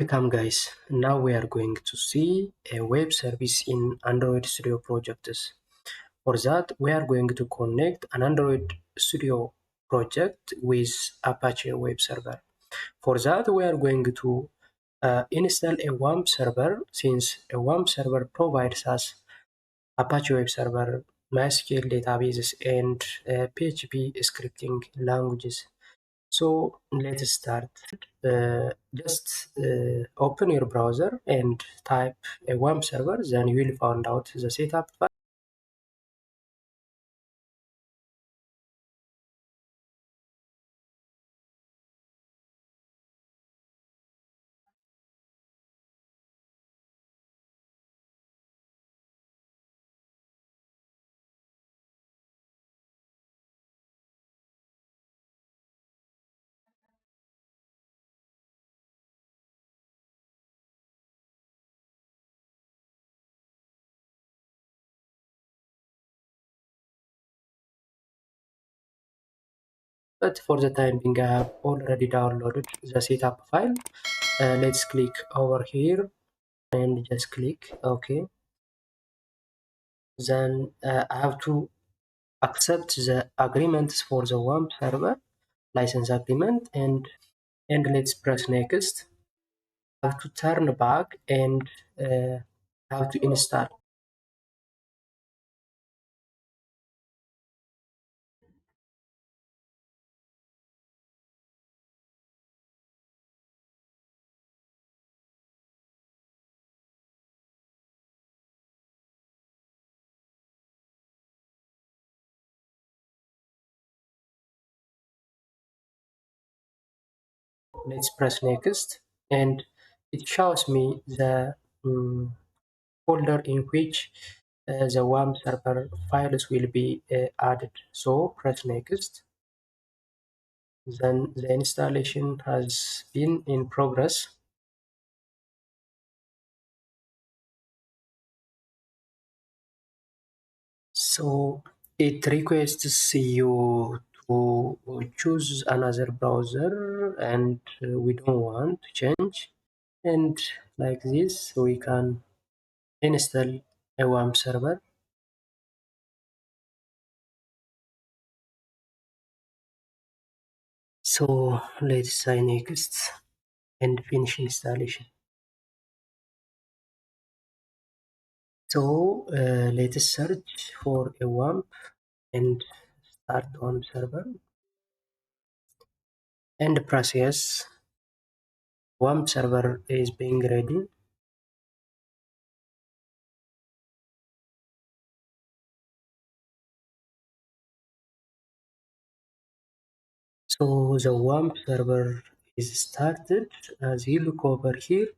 Welcome guys, now we are going to see a web service in Android Studio projects. For that, we are going to connect an Android Studio project with Apache web server. For that, we are going to install a Wamp server, since a Wamp server provides us Apache web server, MySQL databases, and PHP scripting languages. So let's start. Just open your browser and type a WAMP server, then you will find out the setup file. But for the time being, I have already downloaded the setup file. Let's click over here and just click OK. Then I have to accept the agreements for the WAMP server license agreement, and let's press next. I have to turn back and have to install. Let's press next, and it shows me the folder in which the WAMP server files will be added. So press next. Then the installation has been in progress. So it requests you to choose another browser, and we don't want to change. And like this, we can install a WAMP server. So let's say next and finish installation. So let's search for a WAMP and start WAMP server and press yes. WAMP server is being ready. So the WAMP server is started. As you look over here,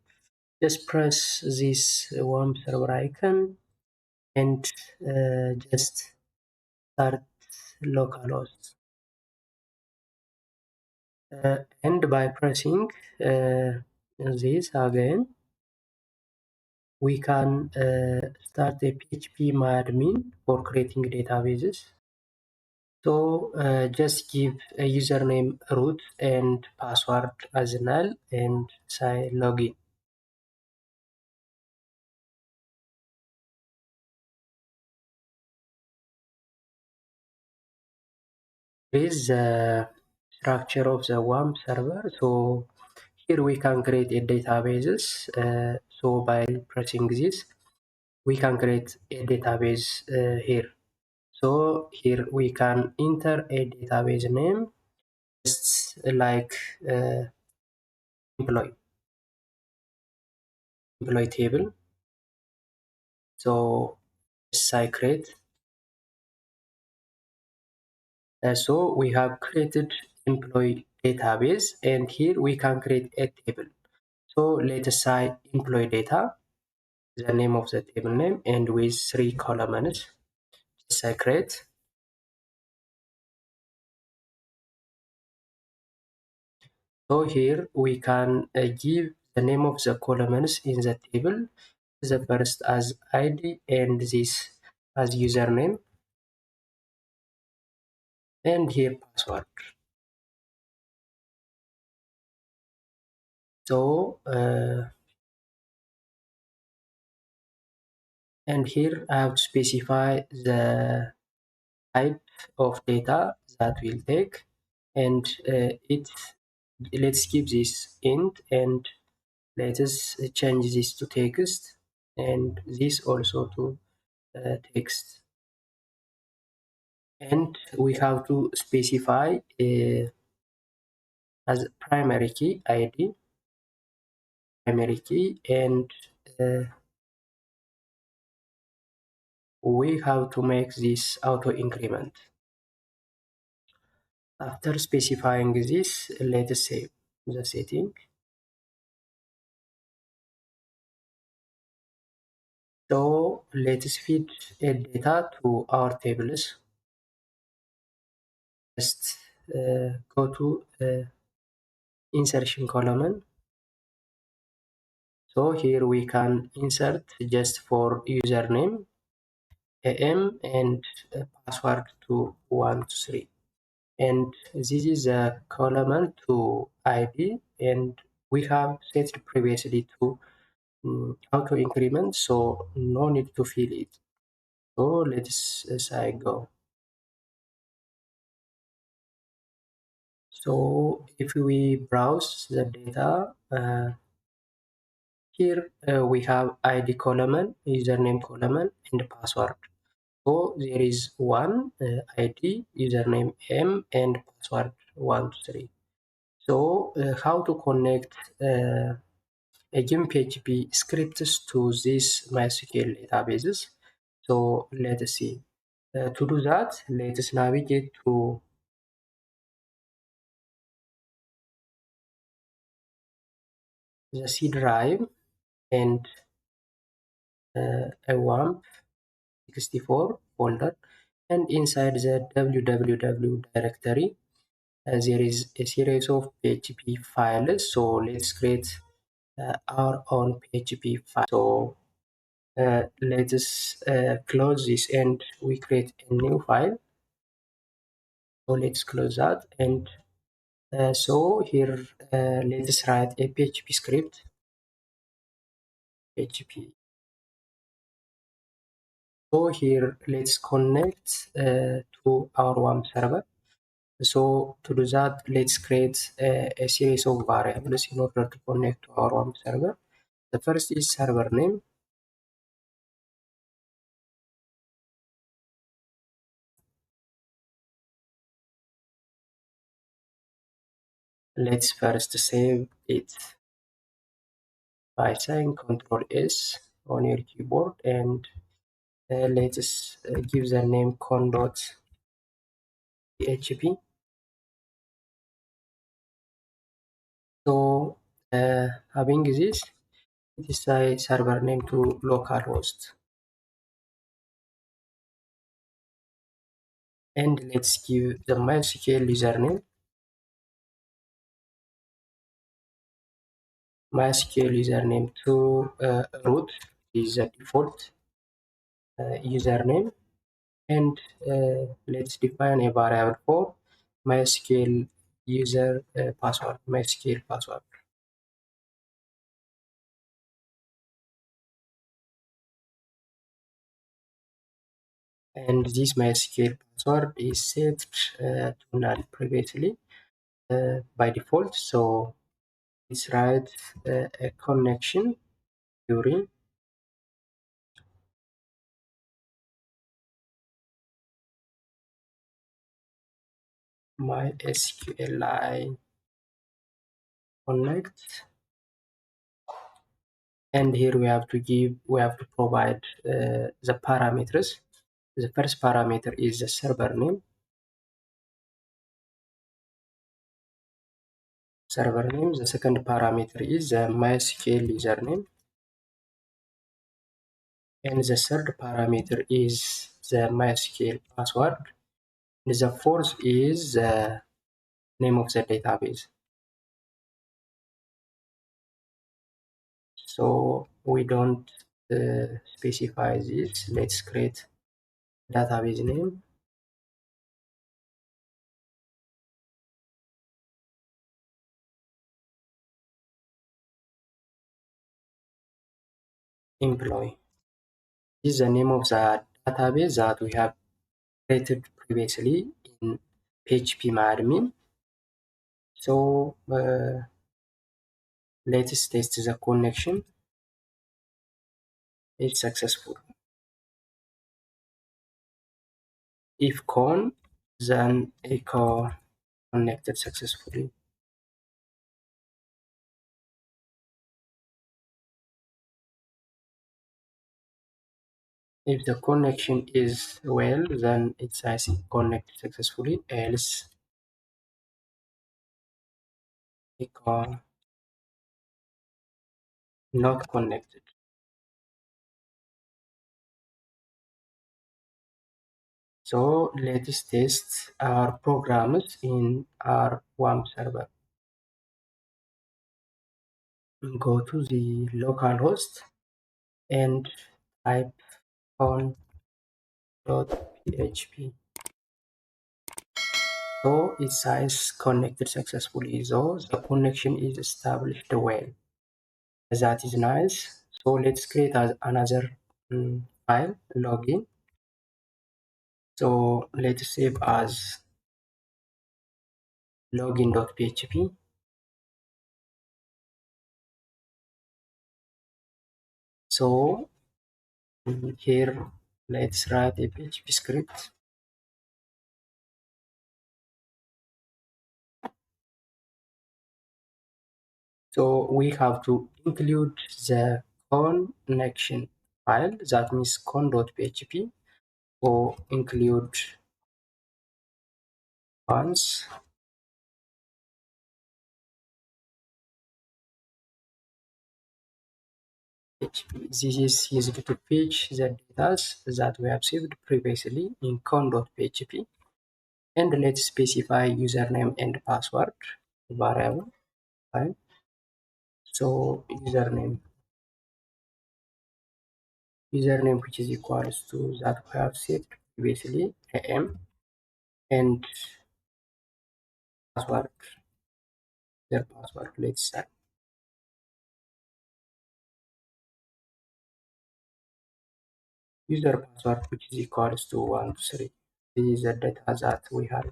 just press this WAMP server icon and just start localhost. And by pressing this again, we can start a PHP admin for creating databases. So just give a username root and password as null and say login. This is the structure of the WAMP server. So here we can create a databases. So by pressing this, we can create a database here. So here we can enter a database name, just like employee table. So create. So we have created employee database, and here we can create a table. So let's say employee data, the name of the table name, and with 3 columns. Just create. So here we can give the name of the columns in the table. The first as ID and this as username, and here password. So and here I have to specify the type of data that we'll take, and let's keep this int, and let us change this to text, and this also to text. And we have to specify as primary key id, primary key, and uh, we have to make this auto increment. After specifying this, let us save the setting. So let's feed a data to our tables. Just go to insertion column. So here we can insert just for username, am, and password to 1 to 3. And this is a column to id, and we have set previously to auto increment, so no need to fill it. So let's say go. So if we browse the data, here we have id column, username column, and password. So there is one id, username m, and password 1 to 3. So how to connect again PHP scripts to these MySQL databases? So let us see. To do that, let us navigate to the C drive and a Wamp 64 folder, and inside the www directory there is a series of PHP files. So let's create our own PHP file. So let us close this and we create a new file. So let's close that, and so here let us write a PHP script. PHP. So here let's connect to our WAMP server. So to do that, let's create a series of variables in order to connect to our WAMP server. The first is server name. Let's first save it by saying Ctrl S on your keyboard, and let's give the name con.php. So having this, it is a server name to localhost, and let's give the MySQL username. MySQL username to root is the default username, and let's define a variable for MySQL user password, MySQL password. And this MySQL password is set to null previously by default. So let's write a connection during MySQLi connect, and here we have to provide the parameters. The first parameter is the server name. The second parameter is the MySQL username, and the third parameter is the MySQL password. And the fourth is the name of the database. So we don't specify this. Let's create database name. employee. This is the name of the database that we have created previously in PHP admin. So let's test the connection. It's successful. If con, then echo connected successfully. If the connection is well, then it says connected successfully, else echo not connected. So let's test our programs in our Wamp server. Go to the localhost and type on.php. So it says connected successfully. So the connection is established well. That is nice. So let's create another file, login. So let's save as login.php. So here let's write a PHP script. So we have to include the connection file, that means con.php, or include once. This is used to fetch the data that we have saved previously in con.php. And let's specify username and password variable. Fine. So username which is equals to that we have set previously, am, and password, their password, let's set user password which is equals to 123. This is the data that we have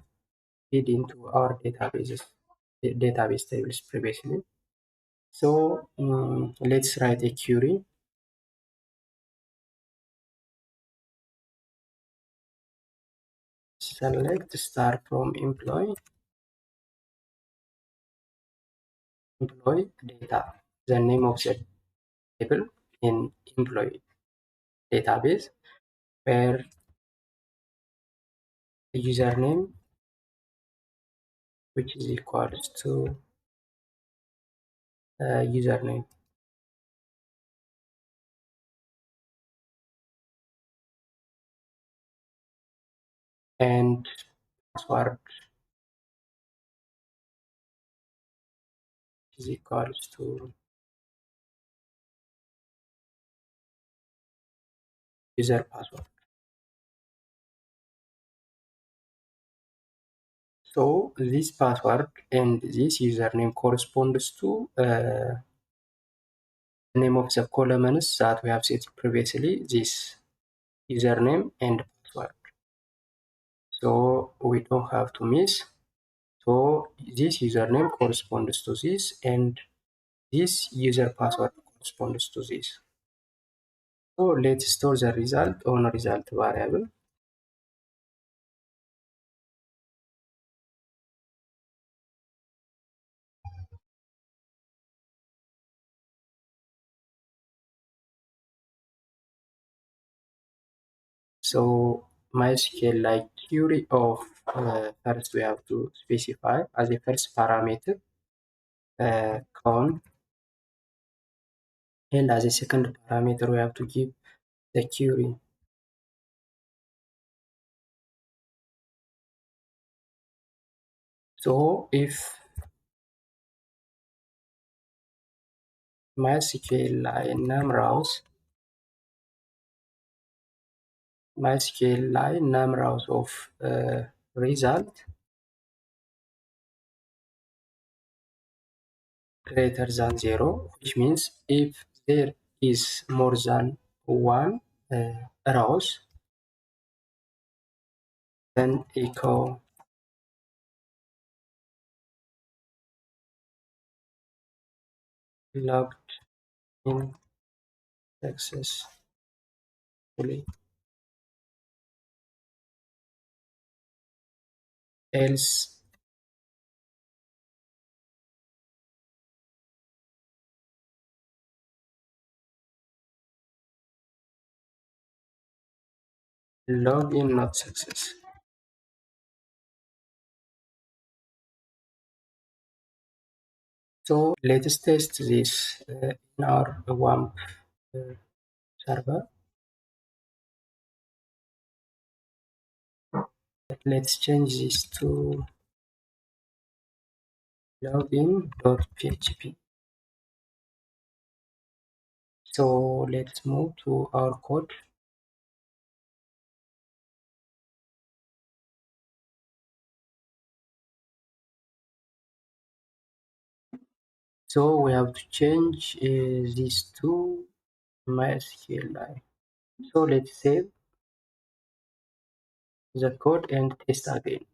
feed into our database tables previously. So let's write a query. Select start from employee data, the name of the table in employee database, where the username which is equals to username, and password is equals to user password. So this password and this username corresponds to the name of the columns that we have set previously, this username and password. So we don't have to miss. So this username corresponds to this, and this user password corresponds to this. So let's store the result on a result variable. So MySQL like query of first we have to specify as a first parameter count, and as a second parameter we have to give the query. So if MySQL num rows MySQL num rows of result greater than 0, which means if there is more than one rows, then echo logged in successfully, else login not success. So let's test this in our Wamp uh, server. Let's change this to login.php. So let's move to our code. So we have to change this to MySQL. So let's save the code and test again.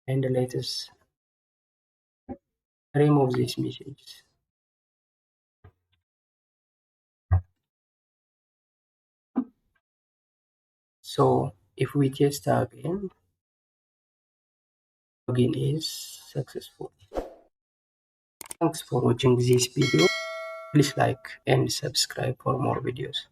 And let's remove these messages. So if we test again, login is successful. Thanks for watching this video. Please like and subscribe for more videos.